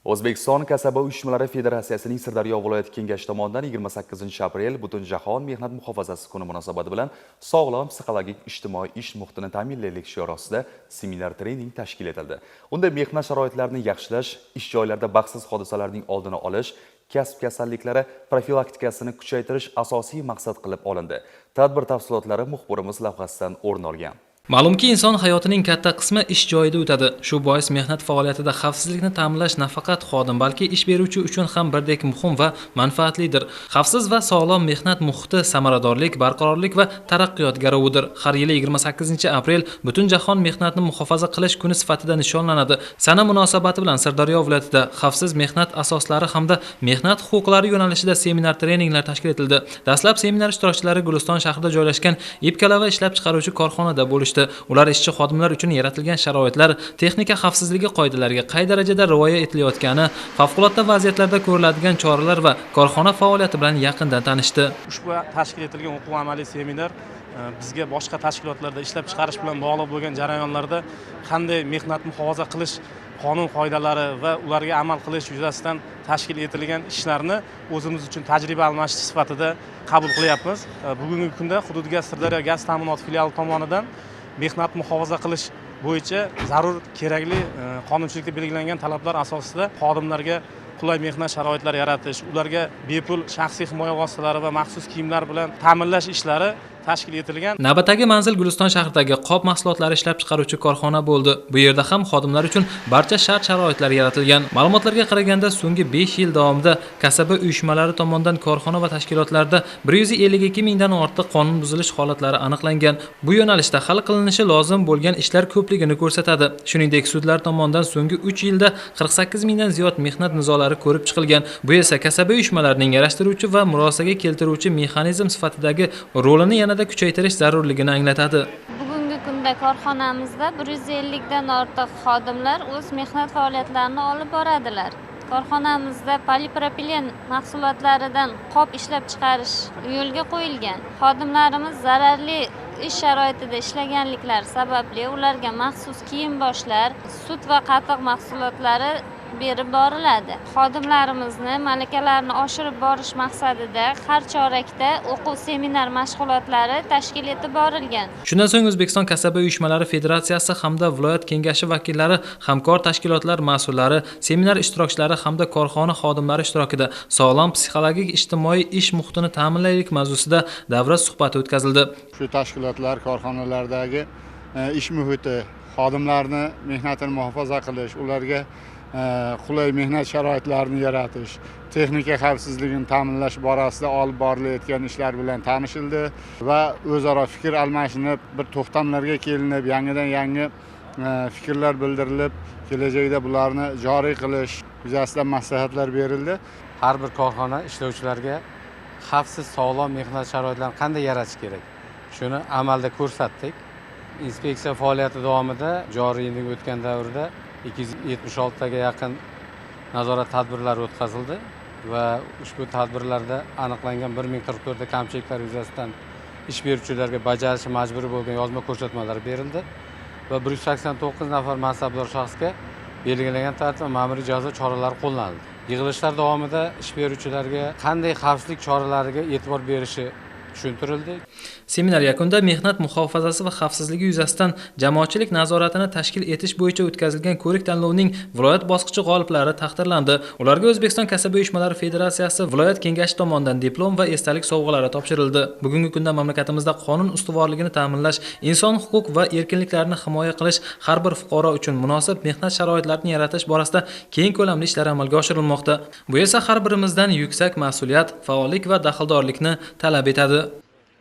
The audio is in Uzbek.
O'zbekiston Kasaba uyushmalari Federatsiyasining Sirdaryo viloyati kengashi tomonidan 28-aprel Butunjahon mehnat muhofazasi kuni munosabati bilan sog'lom psixologik ijtimoiy ish muhitini ta'minlaylik shiori ostida seminar trening tashkil etildi. Unda mehnat sharoitlarini yaxshilash, ish joylarida baxtsiz hodisalarning oldini olish, kasb kasalliklari profilaktikasini kuchaytirish asosiy maqsad qilib olindi. Tadbir tafsilotlari muxbirimiz lavhasidan o'rin olgan. Ma'lumki, inson hayotining katta qismi ish joyida o'tadi. Shu bois mehnat faoliyatida xavfsizlikni ta'minlash nafaqat xodim, balki ish beruvchi uchun ham birdek muhim va manfaatlidir. Xavfsiz va sog'lom mehnat muhiti samaradorlik, barqarorlik va taraqqiyot garovidir. Har yili 28-aprel Butunjahon mehnatni muhofaza qilish kuni sifatida nishonlanadi. Sana munosabati bilan Sirdaryo viloyatida xavfsiz mehnat asoslari hamda mehnat huquqlari yo'nalishida seminar treninglar tashkil etildi. Dastlab seminar ishtirokchilari Guliston shahrida joylashgan ip-kalava ishlab chiqaruvchi korxonada bo'lishdi. Ular ishchi xodimlar uchun yaratilgan sharoitlar, texnika xavfsizligi qoidalariga qay darajada rioya etilayotgani, favqulodda vaziyatlarda ko'riladigan choralar va korxona faoliyati bilan yaqindan tanishdi. Ushbu tashkil etilgan o'quv amaliy seminar bizga boshqa tashkilotlarda ishlab chiqarish bilan bog'liq bo'lgan jarayonlarda qanday mehnat muhofaza qilish qonun qoidalari va ularga amal qilish yuzasidan tashkil etilgan ishlarni o'zimiz uchun tajriba almashish sifatida qabul qilyapmiz. Bugungi kunda hududga Sirdaryo gaz ta'minoti filiali tomonidan mehnat muhofaza qilish bo'yicha zarur kerakli qonunchilikda belgilangan talablar asosida xodimlarga qulay mehnat sharoitlari yaratish, ularga bepul shaxsiy himoya vositalari va maxsus kiyimlar bilan ta'minlash ishlari tashkil etilgan. Navbatdagi manzil Guliston shahridagi qop mahsulotlari ishlab chiqaruvchi korxona bo'ldi. Bu yerda ham xodimlar uchun barcha shart-sharoitlar yaratilgan. Ma'lumotlarga qaraganda, so'nggi 5 yil davomida kasaba uyushmalari tomonidan korxona va tashkilotlarda 152 mingdan ortiq qonun buzilish holatlari aniqlangan. Bu yo'nalishda hal qilinishi lozim bo'lgan ishlar ko'pligini ko'rsatadi. Shuningdek, sudlar tomonidan so'nggi 3 yilda 48 mingdan ziyod mehnat nizolari ko'rib chiqilgan. Bu esa kasaba uyushmalarining yarashtiruvchi va murosaga keltiruvchi mexanizm sifatidagi rolini yana kuchaytirish zarurligini anglatadi. Bugungi kunda korxonamizda 150 dan ortiq xodimlar o'z mehnat faoliyatlarini olib boradilar. Korxonamizda polipropilen mahsulotlaridan qop ishlab chiqarish yo'lga qo'yilgan. Xodimlarimiz zararli ish sharoitida ishlaganliklari sababli ularga maxsus kiyim-boshlar, sut va qatiq mahsulotlari berib boriladi. Xodimlarimizni malakalarini oshirib borish maqsadida har chorakda o'quv seminar mashg'ulotlari tashkil etib borilgan. Shundan so'ng O'zbekiston Kasaba uyushmalari Federatsiyasi hamda viloyat kengashi vakillari, hamkor tashkilotlar mas'ullari, seminar ishtirokchilari hamda korxona xodimlari ishtirokida sog'lom psixologik ijtimoiy ish muhitini ta'minlaylik mavzusida davra suhbati o'tkazildi. Shu tashkilotlar korxonalardagi ish muhiti, xodimlarni mehnatini muhofaza qilish, ularga qulay mehnat sharoitlarini yaratish, texnika xavfsizligini ta'minlash borasida olib borilayotgan ishlar bilan tanishildi va o'zaro fikr almashinib, bir to'xtamlarga kelinib, yangidan yangi fikrlar bildirilib, kelajakda bularni joriy qilish yuzasidan maslahatlar berildi. Har bir korxona ishlovchilarga xavfsiz, sog'lom mehnat sharoitlarini qanday yaratish kerak, shuni amalda ko'rsatdik. Inspeksiya faoliyati davomida joriy yilning o'tgan davrida 276 taga yaqin nazorat tadbirlari o'tkazildi va ushbu tadbirlarda aniqlangan 1044 ta kamchiliklar yuzasidan ish beruvchilarga bajarishi majburiy bo'lgan yozma ko'rsatmalar berildi va 189 nafar mansabdor shaxsga belgilangan tartibda ma'muriy jazo choralari qo'llanildi. Yig'ilishlar davomida ish beruvchilarga qanday xavfsizlik choralariga e'tibor berishi tushuntirildi. Seminar yakunida mehnat muhofazasi va xavfsizligi yuzasidan jamoatchilik nazoratini tashkil etish bo'yicha o'tkazilgan ko'rik tanlovining viloyat bosqichi g'oliblari taqdirlandi. Ularga O'zbekiston Kasaba uyushmalari Federatsiyasi viloyat kengashi tomonidan diplom va esdalik sovg'alari topshirildi. Bugungi kunda mamlakatimizda qonun ustuvorligini ta'minlash, inson huquq va erkinliklarini himoya qilish, har bir fuqaro uchun munosib mehnat sharoitlarini yaratish borasida keng ko'lamli ishlar amalga oshirilmoqda. Bu esa har birimizdan yuksak mas'uliyat, faollik va daxldorlikni talab etadi.